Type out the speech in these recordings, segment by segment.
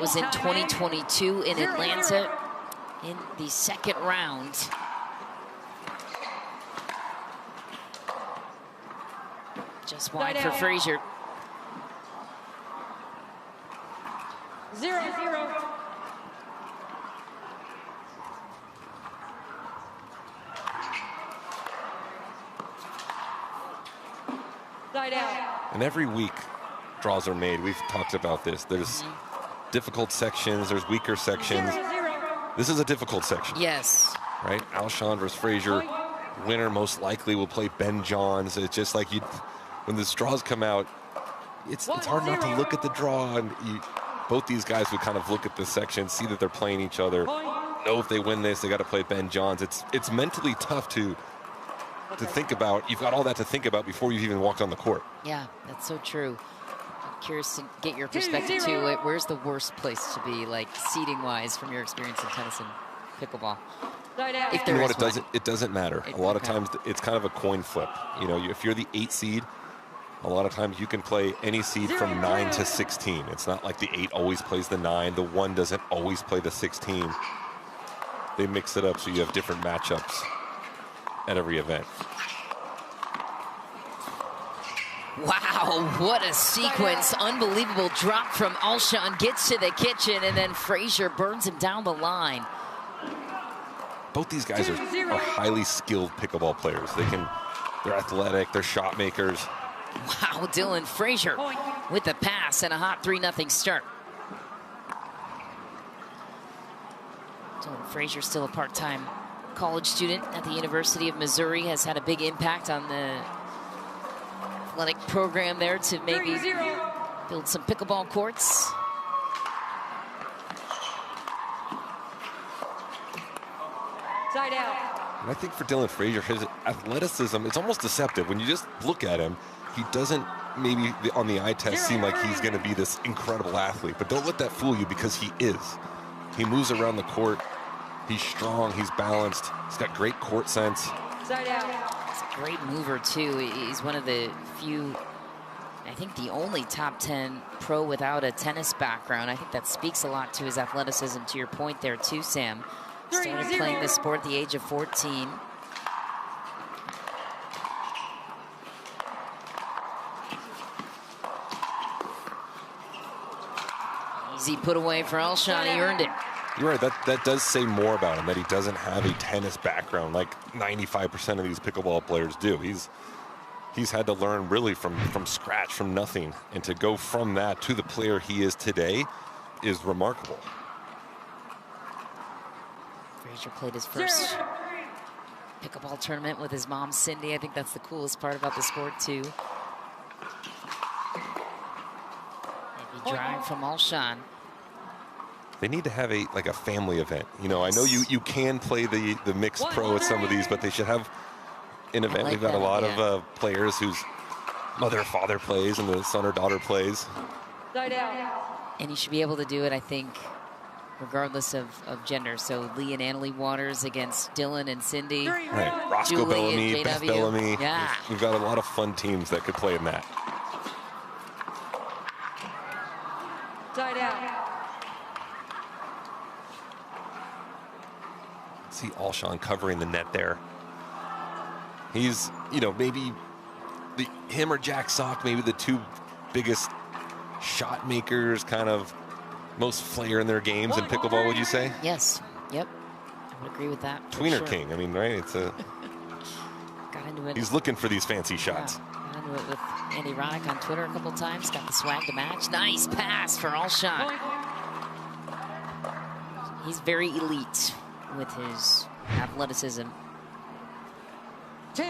was in 2022 in Atlanta in the second round. Just wide for Frazier. 0-0. And every week, draws are made. We've talked about this. There's difficult sections. There's weaker sections. This is a difficult section. Yes. Right? Alshon versus Frazier. Winner most likely will play Ben Johns. It's just like when the draws come out, it's hard not to look at the draw. And both these guys would kind of look at the section, see that they're playing each other, know if they win this, they got to play Ben Johns. It's mentally tough to think about. You've got all that to think about before you've even walked on the court. Yeah, that's so true. I'm curious to get your perspective too. Where's the worst place to be, like seating-wise, from your experience in tennis and pickleball? If there you know is what? It doesn't matter. A lot of times it's kind of a coin flip. You know, if you're the 8 seed, a lot of times you can play any seed from 9 to 16. It's not like the 8 always plays the 9. The 1 doesn't always play the 16. They mix it up so you have different matchups at every event. Wow, what a sequence. Unbelievable drop from Alshon, gets to the kitchen, and then Frazier burns him down the line. Both these guys are highly skilled pickleball players. They're athletic, they're shot makers. Wow, Dylan Frazier with the pass and a hot 3-0 start. Dylan Frazier, still a part-time college student at the University of Missouri, has had a big impact on the athletic program there to maybe build some pickleball courts. Side out. And I think for Dylan Frazier, his athleticism, it's almost deceptive. When you just look at him, he doesn't maybe on the eye test seem like he's going to be this incredible athlete. But don't let that fool you, because he is. He moves around the court. He's strong. He's balanced. He's got great court sense. Side out. He's a great mover, too. He's one of the few, I think the only top 10 pro without a tennis background. I think that speaks a lot to his athleticism, to your point there, too, Sam. Started playing the sport at the age of 14. Easy put away for Alshon. He earned it. You're right. That does say more about him, that he doesn't have a tennis background like 95% of these pickleball players do. He's had to learn really from scratch, from nothing, and to go from that to the player he is today is remarkable. Frazier played his first pickleball tournament with his mom, Cindy. I think that's the coolest part about the sport, too. Maybe drive from Alshon. They need to have a family event. You know, I know you can play the mixed pro at some of these, but they should have an event. They've got a lot of players whose mother or father plays and the son or daughter plays. And you should be able to do it, I think, regardless of gender. So Lee and Annalie Waters against Dylan and Cindy. Right. Roscoe Julie Bellamy, and Beth JW. Bellamy. Yeah. We've got a lot of fun teams that could play in that. Side out. See Alshon covering the net there. He's, you know, maybe him or Jack Sock, maybe the two biggest shot makers, kind of most flair in their games in pickleball, would you say? Yes. Yep. I would agree with that. Tweener sure. King. I mean, right? It's a. Got into it. He's looking for these fancy shots. Yeah. Got into it with Andy Roddick on Twitter a couple times. Got the swag to match. Nice pass for Alshon. He's very elite with his athleticism. 2-3.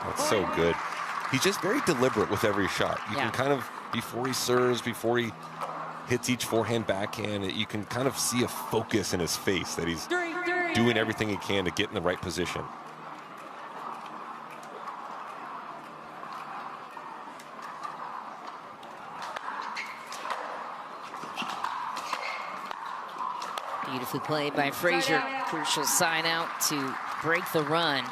That's so good. He's just very deliberate with every shot. You can kind of, before he serves, before he hits each forehand, backhand, you can kind of see a focus in his face that he's doing everything he can to get in the right position. Nicely played by Frazier. Crucial sign out to break the run.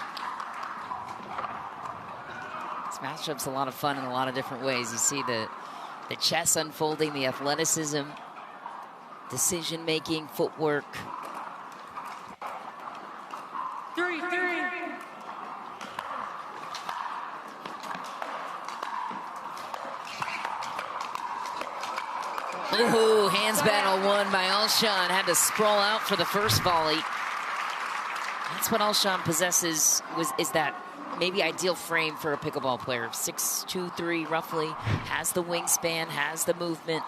This matchup's a lot of fun in a lot of different ways. You see the chess unfolding, the athleticism, decision-making, footwork. 3-3. Ooh, hands battle won by Alshon. Had to sprawl out for the first volley. That's what Alshon possesses, is that maybe ideal frame for a pickleball player. 6'2", 3 roughly, has the wingspan, has the movement.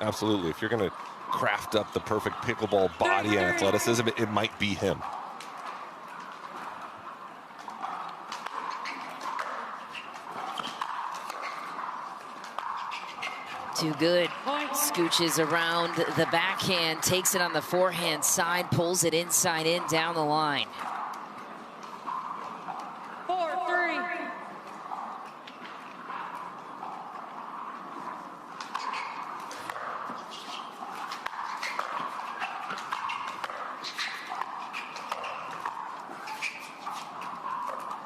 Absolutely. If you're going to craft up the perfect pickleball body and athleticism, it might be him. Too good. Scooches around the backhand, takes it on the forehand side, pulls it inside in down the line. 4-3.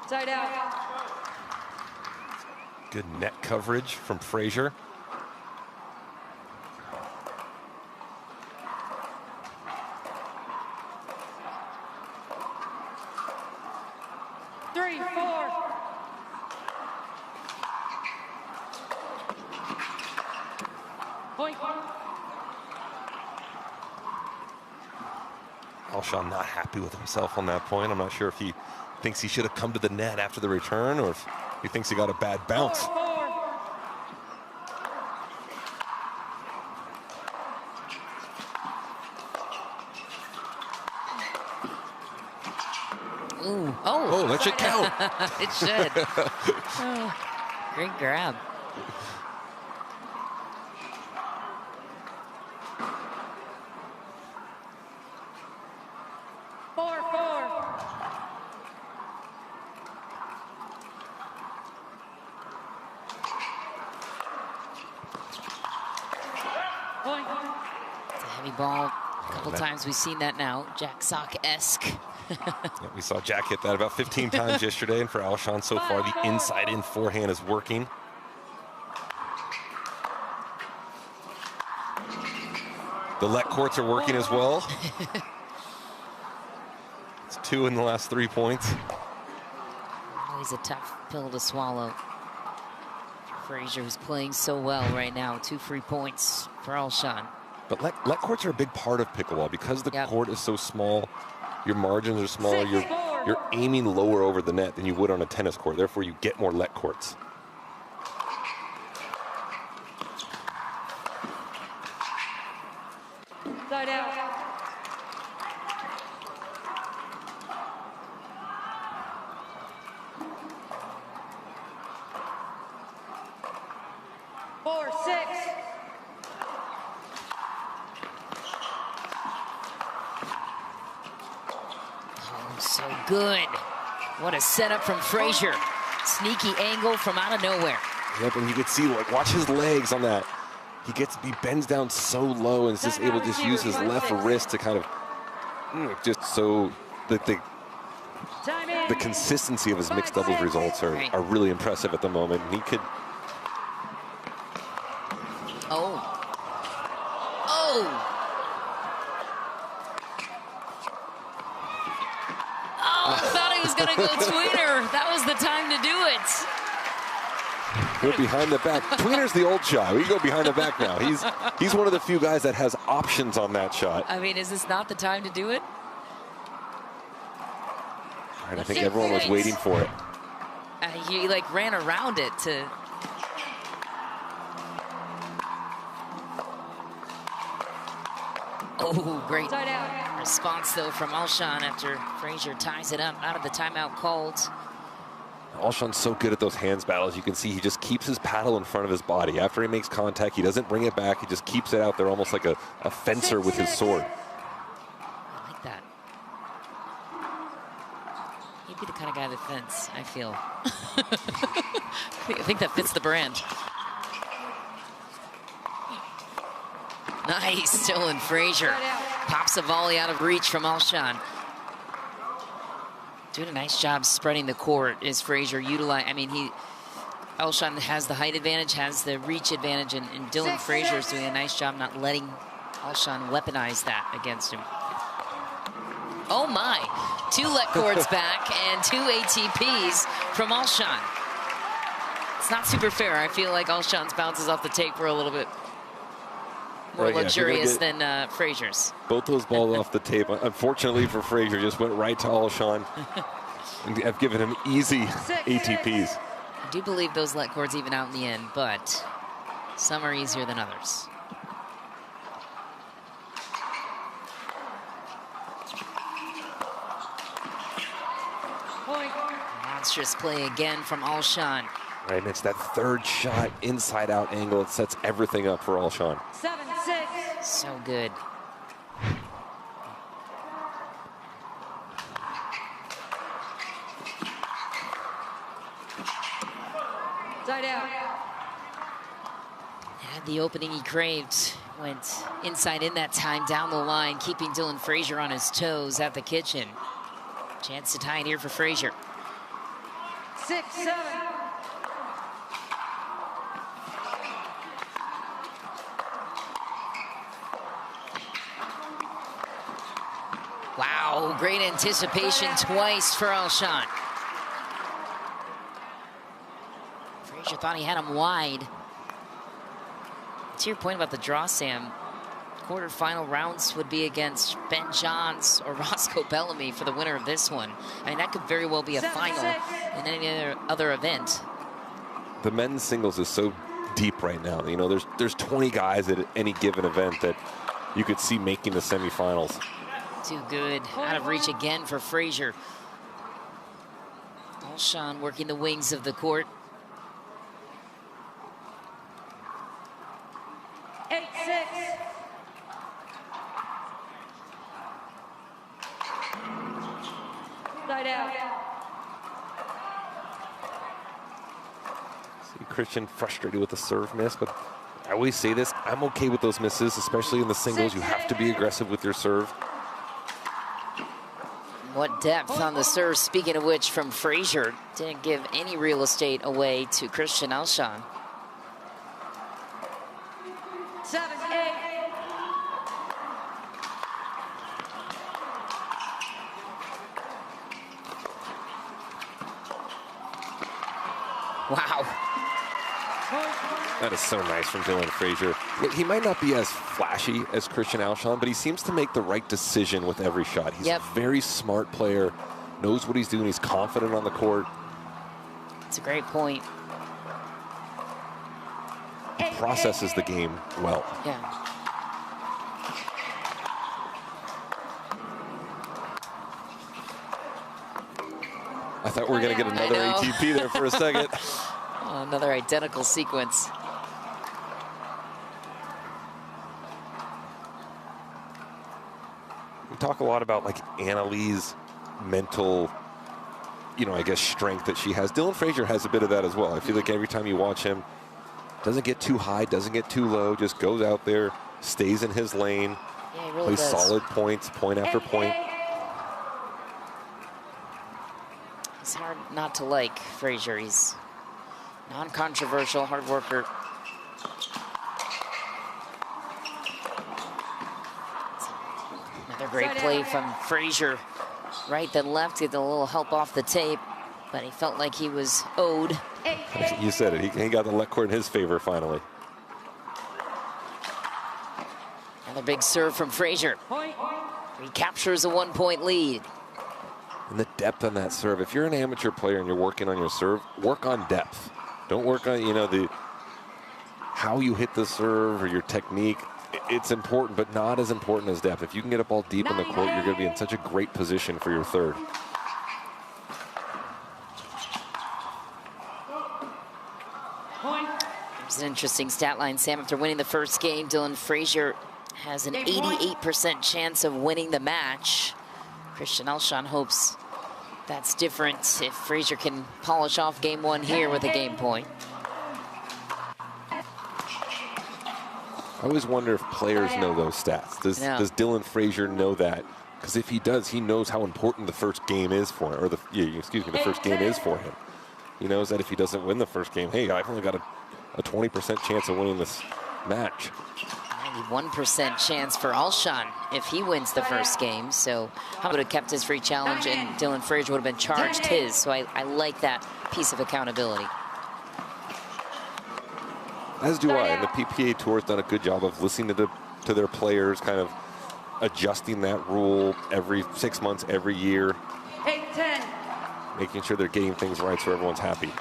Side out. Good net coverage from Frazier. Alshon not happy with himself on that point. I'm not sure if he thinks he should have come to the net after the return or if he thinks he got a bad bounce. Ooh. Oh, that should count. It should. Oh, great grab. It's a heavy ball. A couple times we've seen that now. Jack Sock-esque. Yeah, we saw Jack hit that about 15 times yesterday, and for Alshon so far, the inside-in forehand is working. The let courts are working as well. It's 2 in the last 3 points. Always a tough pill to swallow. Frazier, who's playing so well right now. 2 free points for Alshon. But let courts are a big part of pickleball because the court is so small. Your margins are smaller. You're aiming lower over the net than you would on a tennis court. Therefore, you get more let courts. Side out. So good. What a setup from Frazier. Sneaky angle from out of nowhere. Yep, and you can see, like, watch his legs on that. He bends down so low and is just able to just use his left wrist to kind of just so that the consistency of his mixed doubles results are really impressive at the moment. And he could. Oh. I thought he was going to go tweener. That was the time to do it. Go behind the back. Tweener's the old shot. We go behind the back now. He's one of the few guys that has options on that shot. I mean, is this not the time to do it? All right, I think everyone was waiting for it. He like ran around it to. Oh, great response though from Alshon after Frazier ties it up out of the timeout called. Alshon's so good at those hands battles. You can see he just keeps his paddle in front of his body. After he makes contact, he doesn't bring it back. He just keeps it out there almost like a fencer with his sword. I like that. He'd be the kind of guy that fence, I feel. I think that fits the brand. Nice, Dylan Frazier. Pops a volley out of reach from Alshon. Doing a nice job spreading the court is Frazier. Alshon has the height advantage, has the reach advantage, and Dylan Frazier is doing a nice job not letting Alshon weaponize that against him. Oh my, 2 let cords back and 2 ATPs from Alshon. It's not super fair. I feel like Alshon's bounces off the tape were a little bit more luxurious than Frazier's. Both those balls off the tape, unfortunately for Frazier, just went right to Alshon. And I've given him easy ATPs. I do believe those let cords even out in the end, but some are easier than others. Monstrous play again from Alshon. Right, and it's that third shot, inside-out angle. It sets everything up for Alshon. 7-6. So good. Side out. Had the opening he craved. Went inside in that time, down the line, keeping Dylan Frazier on his toes at the kitchen. Chance to tie it here for Frazier. 6-7. Wow, great anticipation twice for Alshon. Frazier thought he had him wide. To your point about the draw, Sam, quarterfinal rounds would be against Ben Johns or Roscoe Bellamy for the winner of this one. I mean, that could very well be a final in any other event. The men's singles is so deep right now. You know, there's 20 guys at any given event that you could see making the semifinals. Too good. Out of reach again for Frazier. Alshon working the wings of the court. 8-6. Side out. See Christian frustrated with the serve miss, but I always say this, I'm okay with those misses, especially in the singles. You have to be aggressive with your serve. What depth on the serve, speaking of which, from Frazier. Didn't give any real estate away to Christian Alshon. 7-8. Wow. That is so nice from Dylan Frazier. Look, he might not be as flashy as Christian Alshon, but he seems to make the right decision with every shot. He's a very smart player, knows what he's doing, he's confident on the court. It's a great point. He processes the game well. Yeah. I thought we were going to get another ATP there for a second. Oh, another identical sequence. We talk a lot about like Annalee's mental, I guess strength that she has. Dylan Frazier has a bit of that as well. I feel like every time you watch him, doesn't get too high, doesn't get too low, just goes out there, stays in his lane, Yeah, he really plays does. solid points, point after point. It's hard not to like Frazier. He's non-controversial, hard worker. Another great play from Frazier. Right then left, get a little help off the tape, but he felt like he was owed. You said it, he got the let court in his favor finally. Another big serve from Frazier. Recaptures a 1-point lead. And the depth on that serve. If you're an amateur player and you're working on your serve, work on depth. Don't work on, how you hit the serve or your technique. It's important, but not as important as depth. If you can get a ball deep in the court, you're going to be in such a great position for your third. There's an interesting stat line, Sam. After winning the first game, Dylan Frazier has an 88% chance of winning the match. Christian Alshon hopes that's different if Frazier can polish off game one here with a game point. I always wonder if players know those stats. Does Dylan Frazier know that? Because if he does, he knows how important the first game is for him, or the first game is for him. He knows that if he doesn't win the first game, hey, I've only got a 20% chance of winning this match. 91% chance for Alshon if he wins the first game. So how would have kept his free challenge, and Dylan Frazier would have been charged his. So I like that piece of accountability. As do I. And the PPA Tour has done a good job of listening to their players, kind of adjusting that rule every 6 months, every year. 8-10. Making sure they're getting things right so everyone's happy.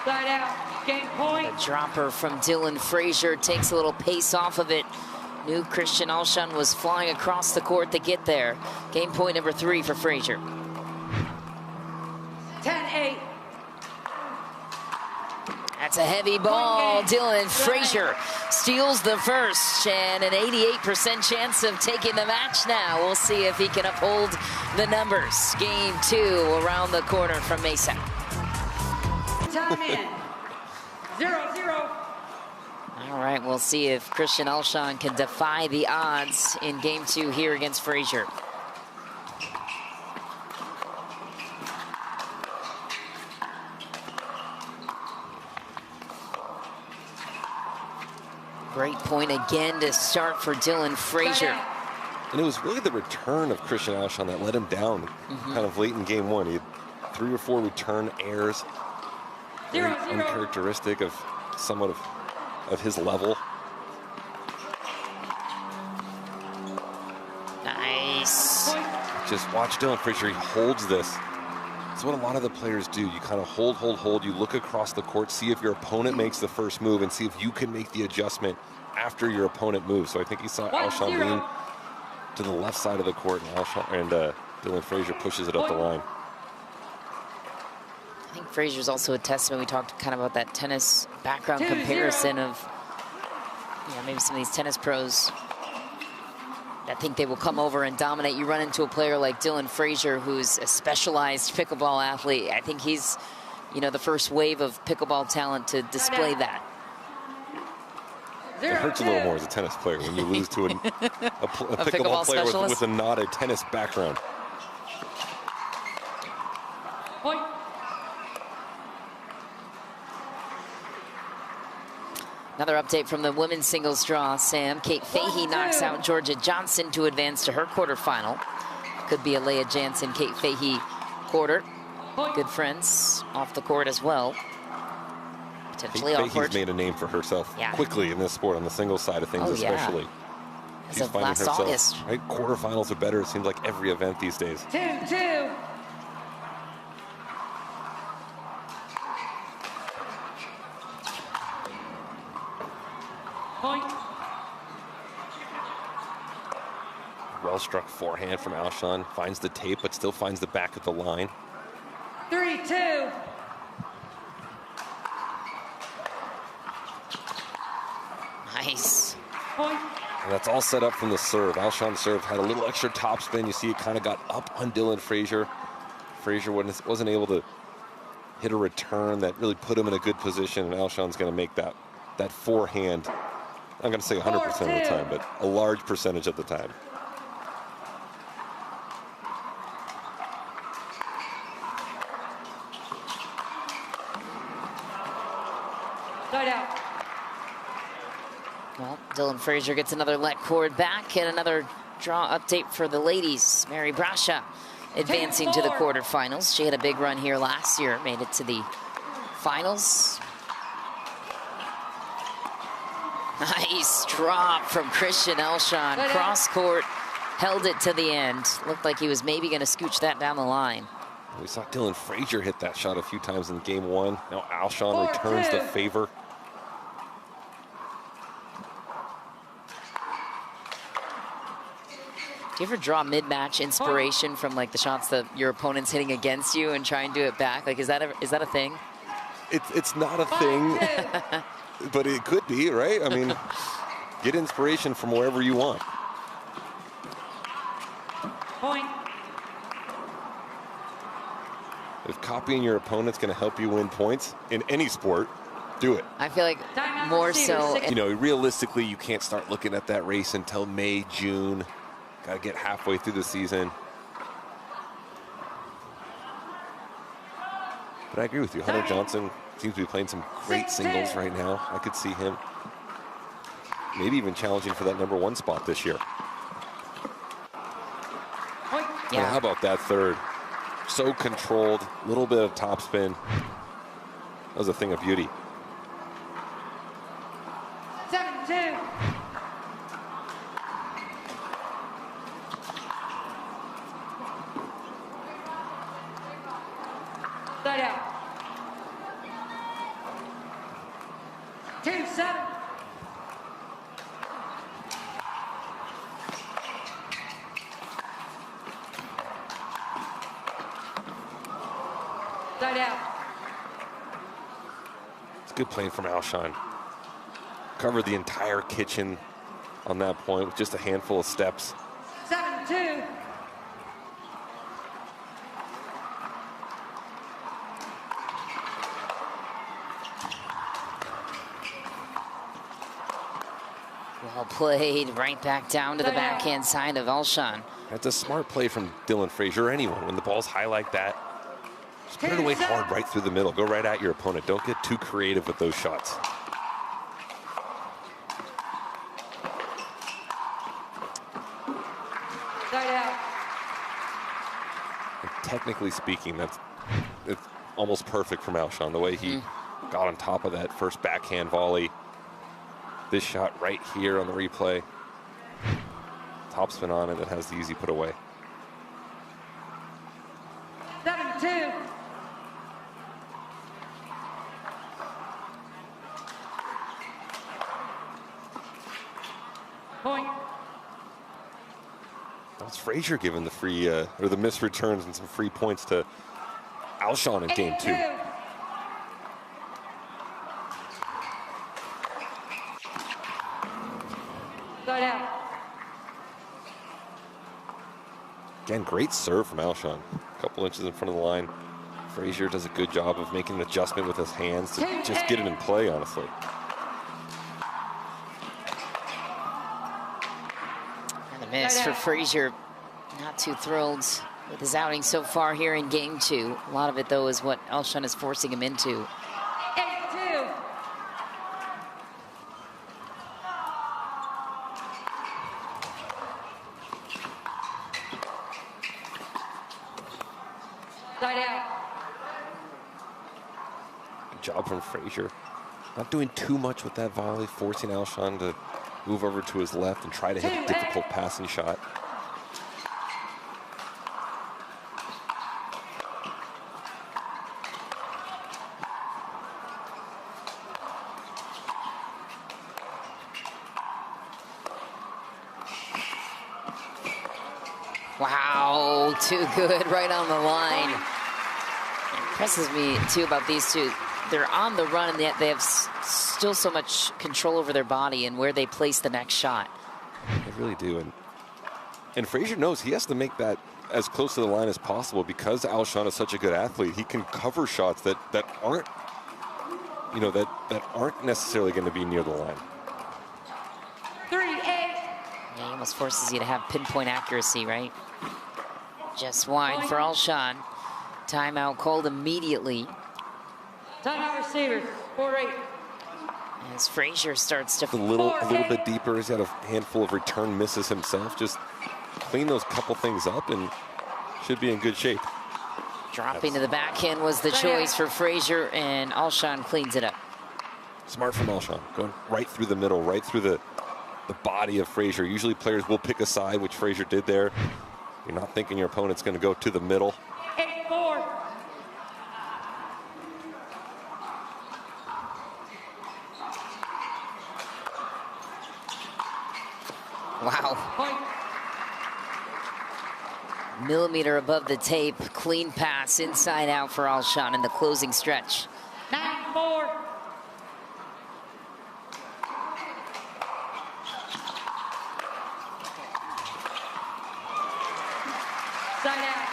Side out. Game point. A dropper from Dylan Frazier takes a little pace off of it. Knew Christian Alshon was flying across the court to get there. Game point number 3 for Frazier. 10-8. That's a heavy ball. Dylan Frazier steals the first, and an 88% chance of taking the match now. We'll see if he can uphold the numbers. Game 2 around the corner from Mesa. Time in. 0-0. All right, we'll see if Christian Alshon can defy the odds in game 2 here against Frazier. Great point again to start for Dylan Frazier. And it was really the return of Christian Alshon that let him down kind of late in game 1. He had 3 or 4 return errors. Very uncharacteristic of somewhat of his level. Nice. Just watch Dylan Frazier. He holds this. That's what a lot of the players do. You kind of hold. You look across the court, see if your opponent makes the first move, and see if you can make the adjustment after your opponent moves. So I think he saw Alshon lean to the left side of the court, and Dylan Frazier pushes it up the line. I think Frazier's also a testament. We talked kind of about that tennis background comparison of, maybe some of these tennis pros that think they will come over and dominate. You run into a player like Dylan Frazier, who's a specialized pickleball athlete. I think he's, the first wave of pickleball talent to display that. It hurts a little more as a tennis player when you lose to a pickleball player with not a tennis background. Point. Another update from the women's singles draw, Sam. Kate Fahey knocks out Georgia Johnson to advance to her quarterfinal. Could be a Leah Jansen, Kate Fahey quarter. Good friends off the court as well. Potentially Kate awkward. Fahey's made a name for herself quickly in this sport, on the singles side of things especially. As She's of last August. Right, quarterfinals are better, it seems like, every event these days. 2-2. Point. Well-struck forehand from Alshon. Finds the tape, but still finds the back of the line. 3-2. Nice. Point. And that's all set up from the serve. Alshon's serve had a little extra topspin. You see it kind of got up on Dylan Frazier. Frazier wasn't able to hit a return that really put him in a good position, and Alshon's going to make that forehand. I'm going to say 100% of the time, but a large percentage of the time. Side out. Well, Dylan Frazier gets another let cord back, and another draw update for the ladies. Mary Brasha advancing to the quarterfinals. She had a big run here last year, made it to the finals. Nice drop from Christian Alshon. Cross court, held it to the end. Looked like he was maybe going to scooch that down the line. We saw Dylan Frazier hit that shot a few times in game 1. Now Alshon returns the favor. Do you ever draw mid-match inspiration from like the shots that your opponent's hitting against you and try and do it back? Like, is that a thing? It's not a thing, but it could be, right? I mean, get inspiration from wherever you want. Point. If copying your opponent's going to help you win points in any sport, do it. I feel like more so. You know, realistically, you can't start looking at that race until May, June. Got to get halfway through the season. But I agree with you. Hunter Johnson seems to be playing some great singles right now. I could see him maybe even challenging for that #1 spot this year. Yeah. And how about that third? So controlled, little bit of topspin. That was a thing of beauty. 7-2. Side out. 2-7. Side out. It's good playing from Alshon. Covered the entire kitchen on that point with just a handful of steps. 7-2. Well played, right back down to the backhand side of Alshon. That's a smart play from Dylan Frazier or anyone. When the ball's high like that, just put it away hard right through the middle. Go right at your opponent. Don't get too creative with those shots. Side out. And technically speaking, it's almost perfect from Alshon. The way he got on top of that first backhand volley. This shot right here on the replay. Topspin on it that has the easy put away. 7-2. Point. That's Frazier giving the free or the missed returns and some free points to Alshon in game 2. 8-2. Side out. Again, great serve from Alshon. A couple inches in front of the line. Frazier does a good job of making an adjustment with his hands to just get it in play, honestly. And a miss for Frazier. Not too thrilled with his outing so far here in game 2. A lot of it, though, is what Alshon is forcing him into. 8-2. Side out. Good job from Frazier. Not doing too much with that volley, forcing Alshon to move over to his left and try to hit a difficult passing shot. Wow, too good, right on the line. Impresses me, too, about these two. They're on the run, and yet they have still so much control over their body and where they place the next shot. They really do. And Frazier knows he has to make that as close to the line as possible because Alshon is such a good athlete. He can cover shots that aren't, you know, that aren't necessarily going to be near the line. 3-8. Yeah, he almost forces you to have pinpoint accuracy, right? Just wide for Alshon. Timeout called immediately. Timeout receivers. 4-8. As Frazier starts to A little bit deeper. He's had a handful of return misses himself. Just clean those couple things up and should be in good shape. dropping to the backhand was the choice for Frazier, and Alshon cleans it up. Smart from Alshon, going right through the middle, right through the body of Frazier. Usually players will pick a side, which Frazier did there. You're not thinking your opponent's going to go to the middle. 8-4. Wow. Point. Millimeter above the tape, clean pass inside out for Alshon in the closing stretch. 9-4. Side out.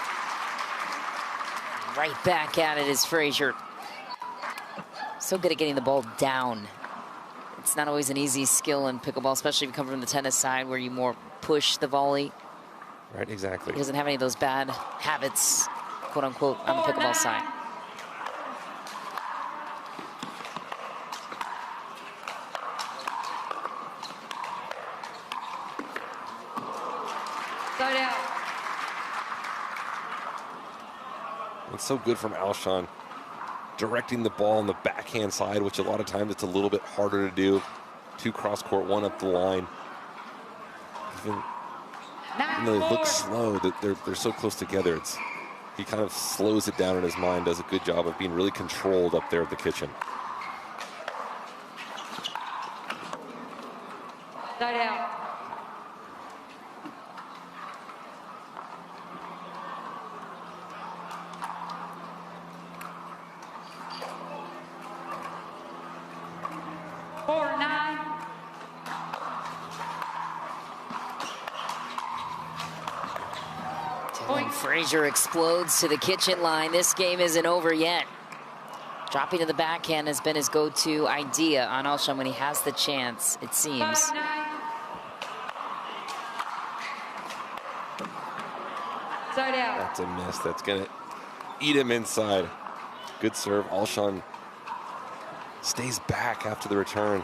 Right back at it is Frazier. So good at getting the ball down. It's not always an easy skill in pickleball, especially if you come from the tennis side where you more push the volley. Right, exactly. He doesn't have any of those bad habits, quote unquote, on the pickleball side. Start out. It's so good from Alshon, directing the ball on the backhand side, which a lot of times it's a little bit harder to do. 2 cross court, 1 up the line. Even though they look slow, that they're so close together, he kind of slows it down in his mind, does a good job of being really controlled up there at the kitchen. Start out. Frazier explodes to the kitchen line. This game isn't over yet. Dropping to the backhand has been his go-to idea on Alshon when he has the chance, it seems. That's a miss. That's going to eat him inside. Good serve. Alshon stays back after the return.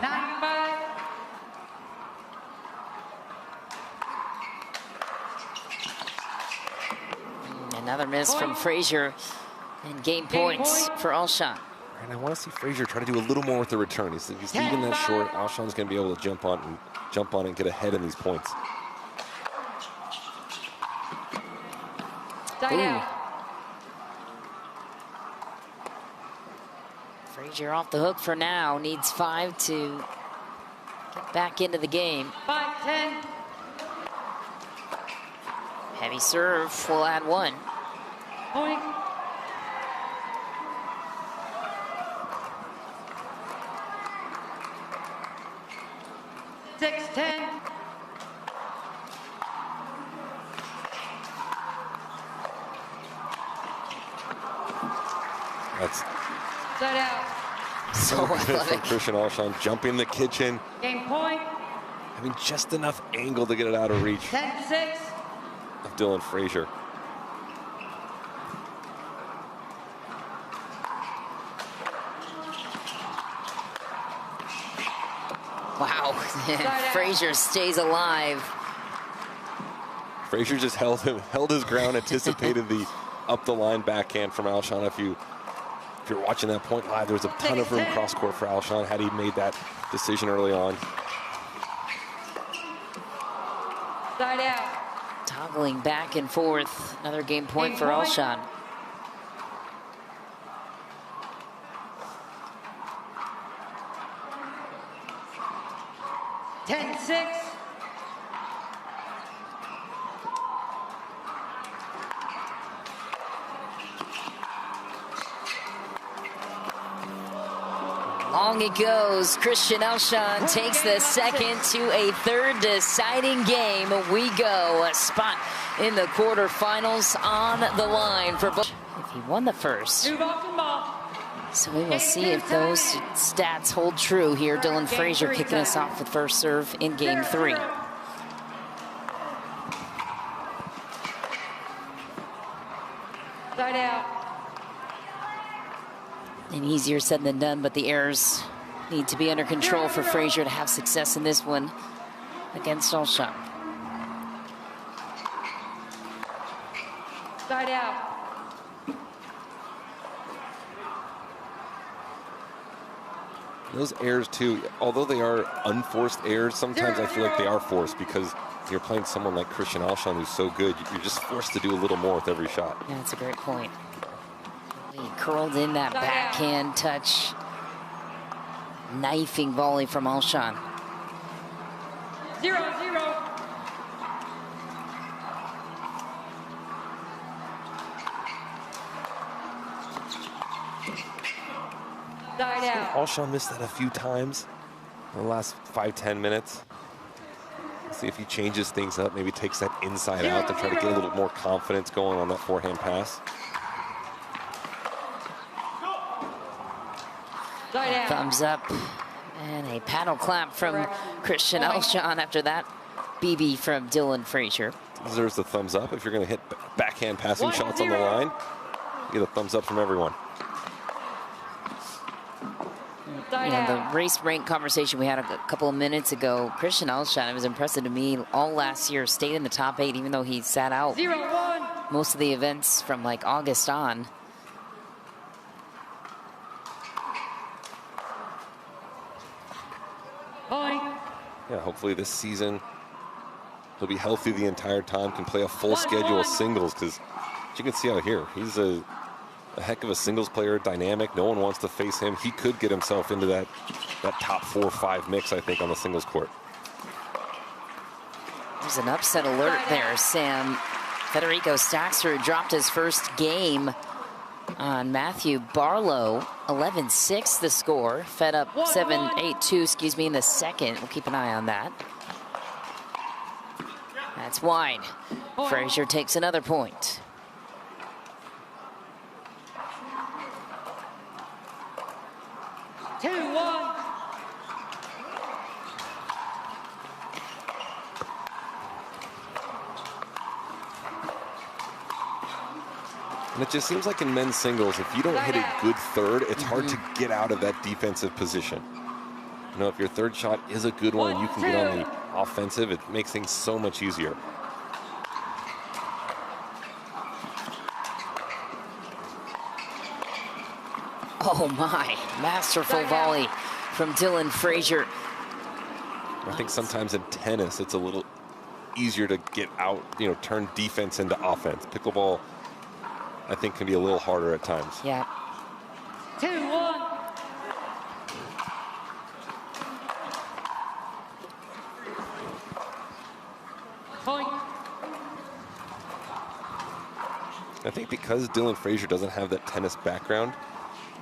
Another miss from Frazier, and game points for Alshon. And I want to see Frazier try to do a little more with the return. He's leaving that short. Alshon's going to be able to jump on it and get ahead in these points. Ooh. Frazier off the hook for now. Needs 5 to get back into the game. 5-10. Heavy serve will add 1. Point. That's out. So good from Christian Alshon, jumping the kitchen. Game point. Having just enough angle to get it out of reach 10-6. of Dylan Frazier. Wow, Frazier stays alive. Frazier just held his ground, anticipated the up the line backhand from Alshon. If you're watching that point live, there was a ton of room cross court for Alshon had he made that decision early on. Side out. Toggling back and forth. Another game point for Alshon. Long it goes. Christian Alshon takes the second to a third deciding game. We go. A spot in the quarterfinals on the line for both. If he won the first. So we will see if those stats hold true here. Dylan Frazier kicking us off with first serve in game 3. Side out. And easier said than done, but the errors need to be under control for Frazier to have success in this one against Alshon. Side out. Those errors too, although they are unforced errors, sometimes I feel like they are forced because you're playing someone like Christian Alshon who's so good. You're just forced to do a little more with every shot. Yeah, that's a great point. He curled in that backhand touch. Knifing volley from Alshon. 0-0. Alshon missed that a few times in the last 5-10 minutes. Let's see if he changes things up, maybe takes that inside out to try to get a little more confidence going on that forehand pass. Thumbs up and a paddle clap from Christian Alshon after that BB from Dylan Frazier. Deserves the thumbs up. If you're going to hit backhand passing shots on the line, you get a thumbs up from everyone. The race rank conversation we had a couple of minutes ago, Christian Alshon, it was impressive to me, all last year stayed in the top 8, even though he sat out most of the events from like August on. Yeah, hopefully this season he'll be healthy the entire time, can play a full schedule of singles, because you can see out here, he's a heck of a singles player, dynamic. No one wants to face him. He could get himself into that top 4 or 5 mix, I think, on the singles court. There's an upset alert there, Sam. Federico Staxter dropped his first game on Matthew Barlow. 11-6 the score. Fed up 7-8-2, excuse me, in the second. We'll keep an eye on that. That's wide. Frazier takes another point. And it just seems like in men's singles, if you don't hit a good third, it's hard to get out of that defensive position. You know, if your third shot is a good one and you can get on the offensive, it makes things so much easier. Oh my, masterful volley from Dylan Frazier. I think sometimes in tennis, it's a little easier to get out, you know, turn defense into offense. Pickleball, I think, can be a little harder at times. Yeah. 2-1. Point. I think because Dylan Frazier doesn't have that tennis background,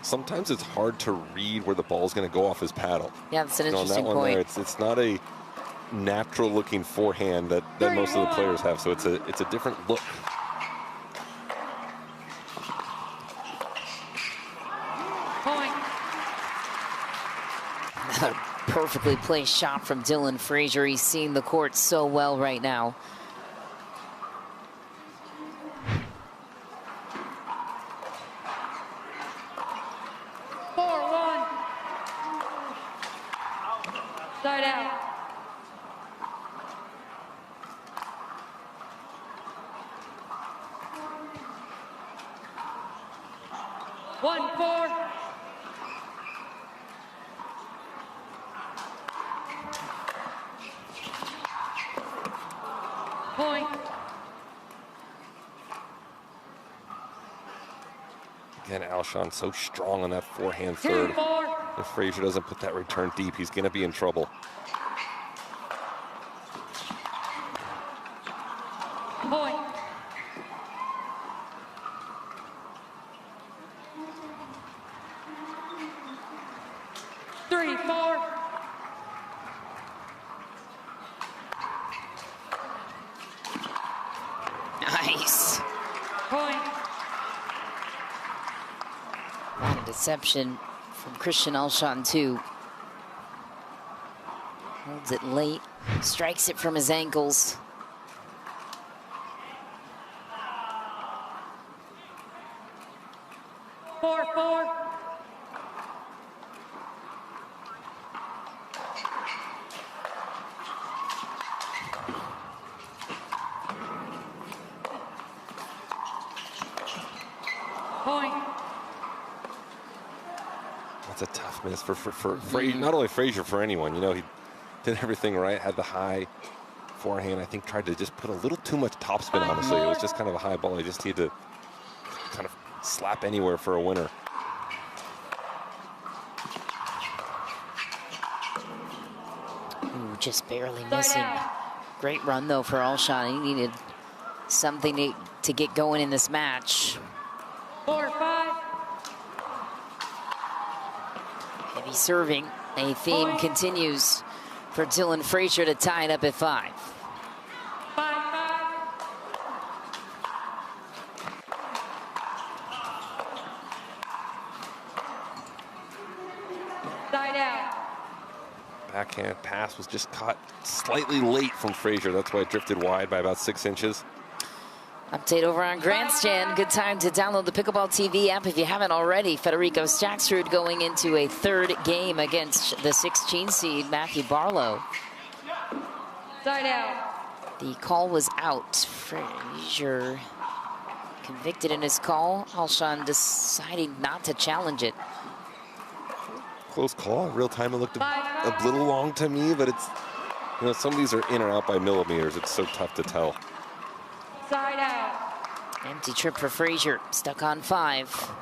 sometimes it's hard to read where the ball's going to go off his paddle. Yeah, that's an interesting on that one point. There, it's not a natural-looking forehand that most of the players have, so it's a different look. A perfectly placed shot from Dylan Frazier. He's seeing the court so well right now. Side out. One, 4. Point. Again, Alshon so strong on that forehand third. 2-4. If Frazier doesn't put that return deep, he's going to be in trouble. Point. Three, 4. Nice. Point. What a deception from Christian Alshon too. Holds it late, strikes it from his ankles. Four, 4. Point. That's a tough miss for Frazier, not only Frazier, for anyone. You know, he did everything right, had the high forehand. I think tried to just put a little too much topspin, honestly. It was just kind of a high ball. He just needed to kind of slap anywhere for a winner. Ooh, just barely missing. Great run though for Alshon. He needed something to get going in this match. 4, 5. Heavy serving. A theme continues for Dylan Frazier to tie it up at 5. 5-5. backhand pass was just caught slightly late from Frazier. That's why it drifted wide by about 6 inches. Update over on Grandstand. Good time to download the Pickleball TV app if you haven't already. Federico Staksrud going into a third game against the 16 seed Matthew Barlow. Side out. The call was out. Frazier convicted in his call. Alshon deciding not to challenge it. Close call. Real time, it looked a little long to me, but it's, you know, some of these are in and out by millimeters. It's so tough to tell. Side out. Empty trip for Frazier, stuck on 5. 5-5.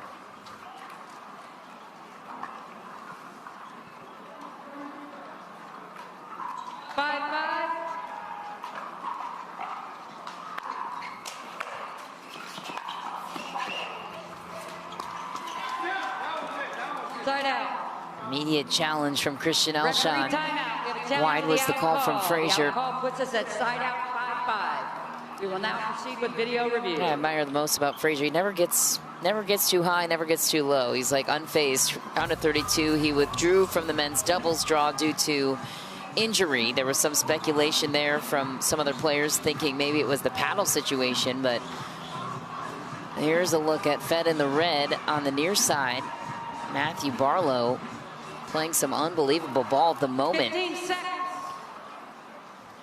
Side out. Immediate challenge from Christian Referee Alshon. timeout. We have a challenge Wide to was the the out call from The Frazier. out call puts us at side out 5-5. We will now proceed with video review. What I admire the most about Frazier, he never gets too high, never gets too low. He's like unfazed. Round of 32, he withdrew from the men's doubles draw due to injury. There was some speculation there from some other players thinking maybe it was the paddle situation, but here's a look at Fed in the red on the near side. Matthew Barlow playing some unbelievable ball at the moment. 15 seconds.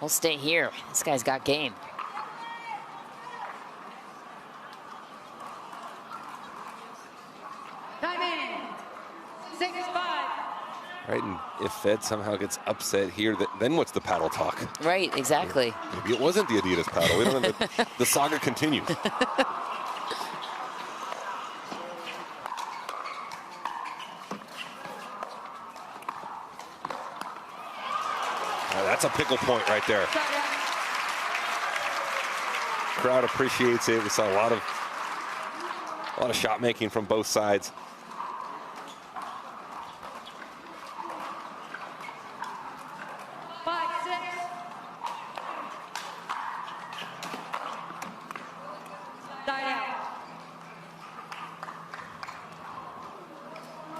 We'll stay here. This guy's got game. Time in. 6-5. Right, and if Fed somehow gets upset here, then what's the paddle talk? Right, exactly. Maybe it wasn't the Adidas paddle. We don't know. The saga continues. That's a pickle point right there. Crowd appreciates it. We saw a lot of shot making from both sides.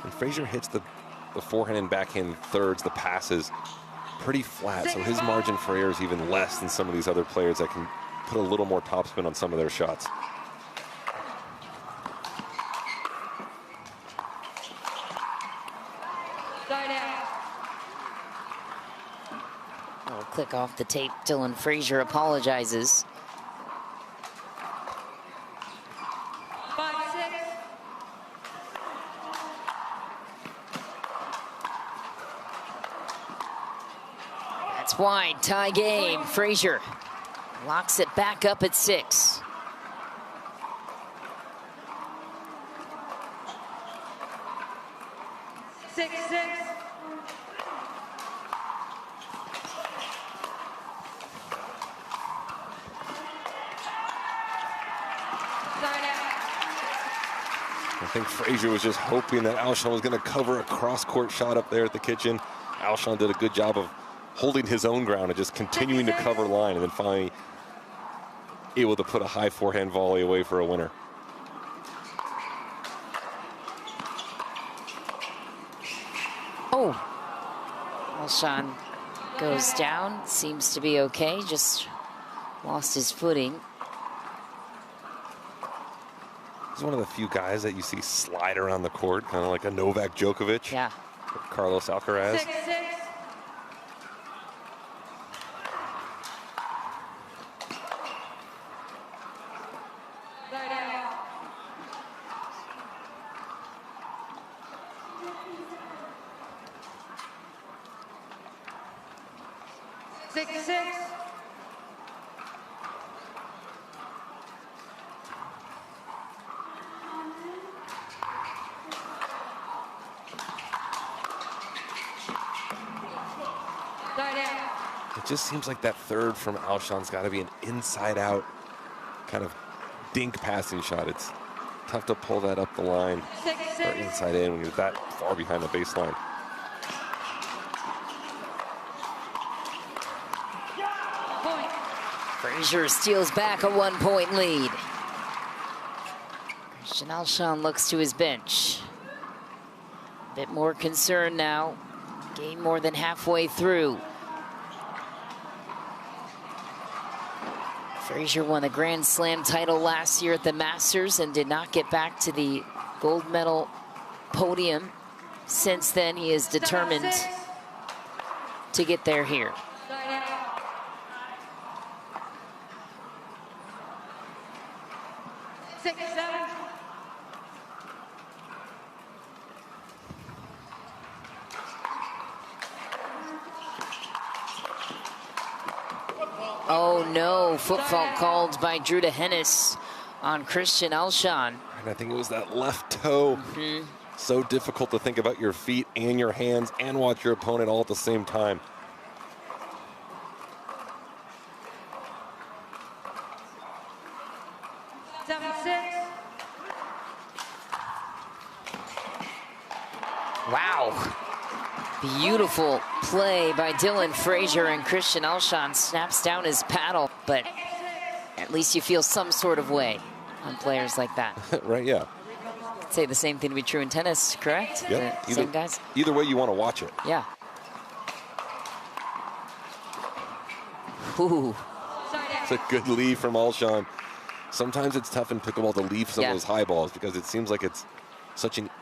And Frazier hits the forehand and backhand thirds, the passes, pretty flat, so his margin for error is even less than some of these other players that can put a little more topspin on some of their shots. I'll click off the tape. Dylan Frazier apologizes. 5-6. That's wide, tie game. Frazier locks it back up at 6. I think Frazier was just hoping that Alshon was going to cover a cross-court shot up there at the kitchen. Alshon did a good job of holding his own ground and just continuing to cover line, and then finally able to put a high forehand volley away for a winner. Oh, Alshon goes down, seems to be okay, just lost his footing. He's one of the few guys that you see slide around the court, kind of like a Novak Djokovic. Yeah. Or Carlos Alcaraz. 6-6. Side out. 6-6. It just seems like that third from Alshon's got to be an inside-out kind of dink passing shot. It's tough to pull that up the line or inside in when you're that far behind the baseline. Point. Frazier steals back a 1-point lead. Christian Alshon looks to his bench. A bit more concerned now, Game more than halfway through. Frazier won the Grand Slam title last year at the Masters and did not get back to the gold medal podium. Since then, he is determined to get there here. Oh no, foot fault called by Drew DeHennis on Christian Alshon. And I think it was that left toe. So difficult to think about your feet and your hands and watch your opponent all at the same time. Wow. Beautiful play by Dylan Frazier, and Christian Alshon snaps down his paddle, but at least you feel some sort of way on players like that. Right, yeah. I'd say the same thing to be true in tennis, correct? Yep. Same guys? Either way you want to watch it. Yeah. Ooh. It's a good lead from Alshon. Sometimes it's tough in pickleball to leave some of those high balls because it seems like it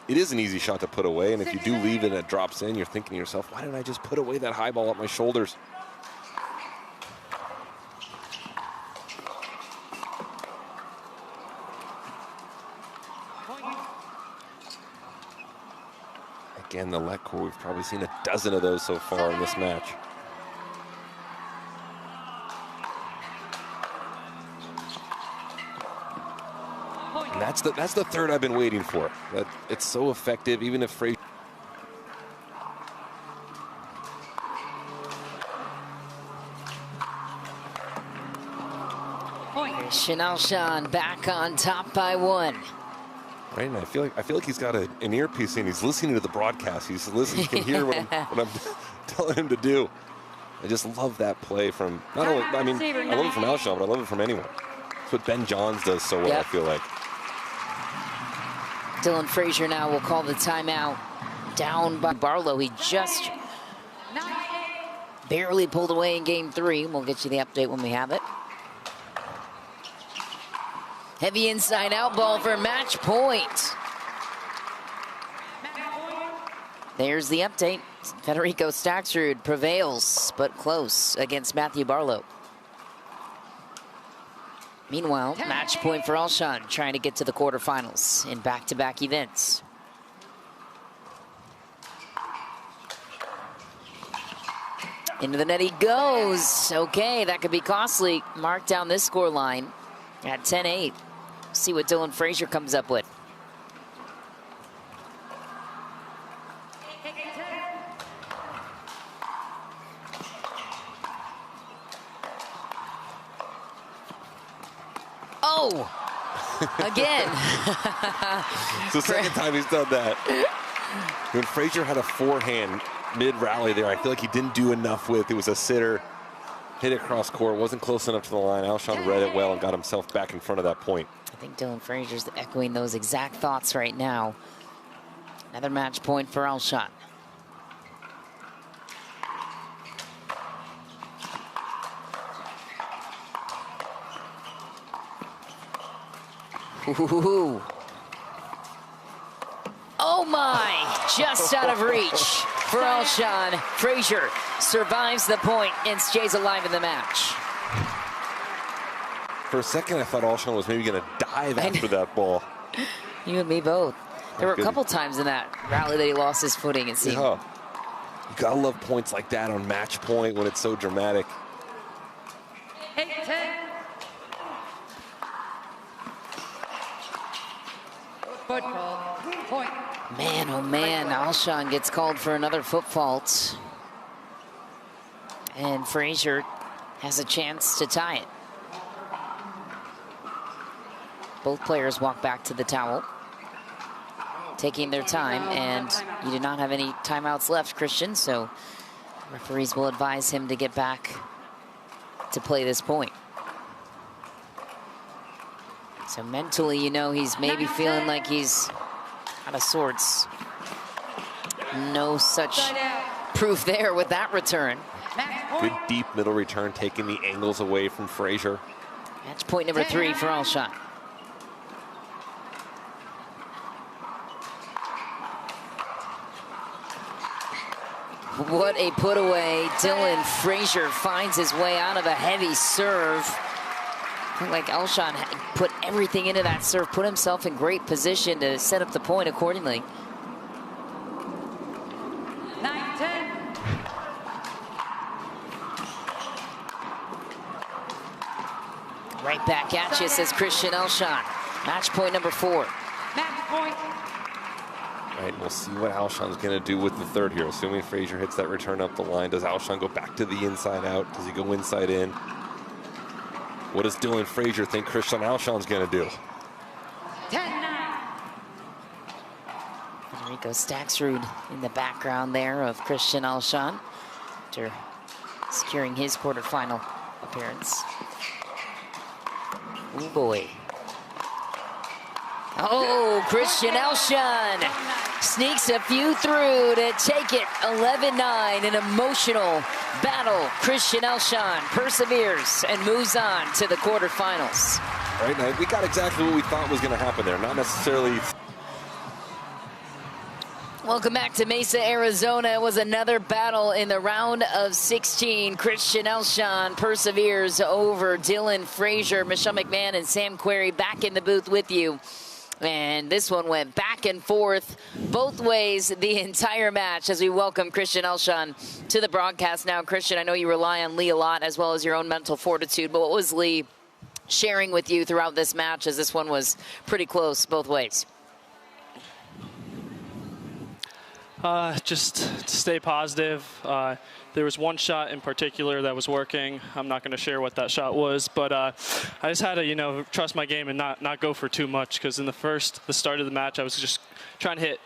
is an easy shot to put away, and if you do leave it and it drops in, you're thinking to yourself, why didn't I just put away that high ball up my shoulders? Again, the let core, we've probably seen a dozen of those so far in this match. And that's the third I've been waiting for. It's so effective, even if Frazier. Christian Alshon back on top by 1. Right, and I feel like he's got an earpiece in. He's listening to the broadcast. He's listening. He can hear what I'm telling him to do. I just love that play from not only. I mean, I love it from Alshon, but I love it from anyone. That's what Ben Johns does so well. I feel like. Dylan Frazier now will call the timeout. Down by Barlow. He just barely pulled away in game 3. We'll get you the update when we have it. Heavy inside out ball for match point. There's the update. Federico Staksrud prevails, but close against Matthew Barlow. Meanwhile, match point for Alshon, trying to get to the quarterfinals in back-to-back events. Into the net he goes. Okay, that could be costly. Mark down this score line at 10-8. See what Dylan Frazier comes up with. Oh, again. It's the second time he's done that. When Frazier had a forehand mid-rally there, I feel like he didn't do enough with. It was a sitter, hit it cross court, wasn't close enough to the line. Alshon read it well and got himself back in front of that point. I think Dylan Frazier's echoing those exact thoughts right now. Another match point for Alshon. Ooh. Oh my, just out of reach for Alshon. Frazier survives the point and stays alive in the match. For a second, I thought Alshon was maybe going to dive after that ball. You and me both. There were a couple times in that rally that he lost his footing, it seemed. Yeah. You got to love points like that on match point when it's so dramatic. 8-10. Foot fault. Point. Man, oh man, Alshon gets called for another foot fault. And Frazier has a chance to tie it. Both players walk back to the towel, taking their time, and you do not have any timeouts left, Christian, so referees will advise him to get back to play this point. So mentally, you know, he's maybe feeling like he's out of sorts. No such proof there with that return. Good deep middle return, taking the angles away from Frazier. Match point number 3 for Alshon. What a put away. Dylan Frazier finds his way out of a heavy serve. Looked like Alshon put everything into that serve, put himself in great position to set up the point accordingly. 9-10. Right back at you, says Christian Alshon. Match point number 4. Match point. All right, we'll see what Alshon's going to do with the third here. Assuming Frazier hits that return up the line, does Alshon go back to the inside out? Does he go inside in? What does Dylan Frazier think Christian Alshon's going to do? 10-9. Federico Staksrud in the background there of Christian Alshon after securing his quarterfinal appearance. Oh boy. Oh, Christian Alshon sneaks a few through to take it 11-9. An emotional battle. Christian Alshon perseveres and moves on to the quarterfinals. Right now, we got exactly what we thought was going to happen there. Not necessarily. Welcome back to Mesa, Arizona. It was another battle in the round of 16. Christian Alshon perseveres over Dylan Frazier. Michelle McMahon and Sam Query back in the booth with you. And this one went back and forth both ways the entire match as we welcome Christian Alshon to the broadcast now. Christian, I know you rely on Lee a lot as well as your own mental fortitude, but what was Lee sharing with you throughout this match as this one was pretty close both ways? Just to stay positive. There was one shot in particular that was working. I'm not going to share what that shot was, but I just had to, trust my game and not go for too much, because in the start of the match, I was just trying to hit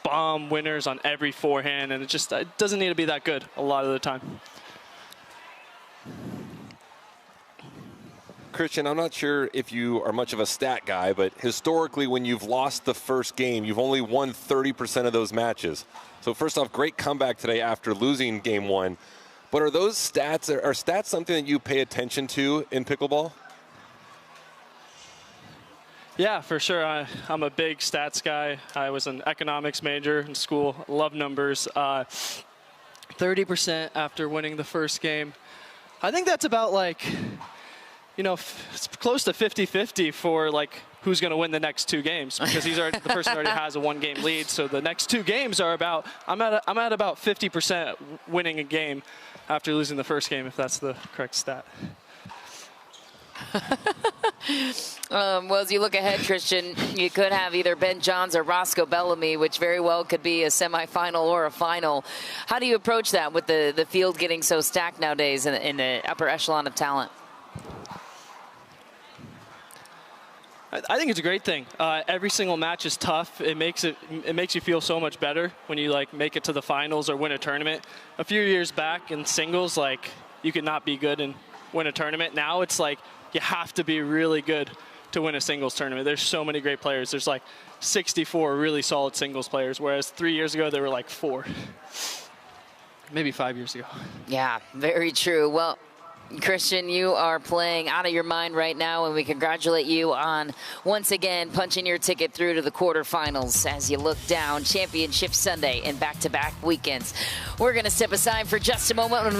bomb winners on every forehand, and it doesn't need to be that good a lot of the time. Christian, I'm not sure if you are much of a stat guy, but historically, when you've lost the first game, you've only won 30% of those matches. So first off, great comeback today after losing game 1. But are those stats, are stats something that you pay attention to in pickleball? Yeah, for sure. I'm a big stats guy. I was an economics major in school. Love numbers. 30% after winning the first game. I think that's about it's close to 50-50 for who's going to win the next 2 games, because the person already has a 1-game lead. So the next 2 games are I'm at about 50% winning a game after losing the first game, if that's the correct stat. Well, as you look ahead, Christian, you could have either Ben Johns or Roscoe Bellamy, which very well could be a semifinal or a final. How do you approach that with the field getting so stacked nowadays in the upper echelon of talent? I think it's a great thing. Every single match is tough. It makes you feel so much better when you make it to the finals or win a tournament. A few years back in singles, you could not be good and win a tournament. Now it's you have to be really good to win a singles tournament. There's so many great players. There's 64 really solid singles players, whereas 3 years ago there were 4. Maybe 5 years ago. Yeah, very true. Well, Christian, you are playing out of your mind right now, and we congratulate you on once again punching your ticket through to the quarterfinals as you look down Championship Sunday and back-to-back weekends. We're going to step aside for just a moment. When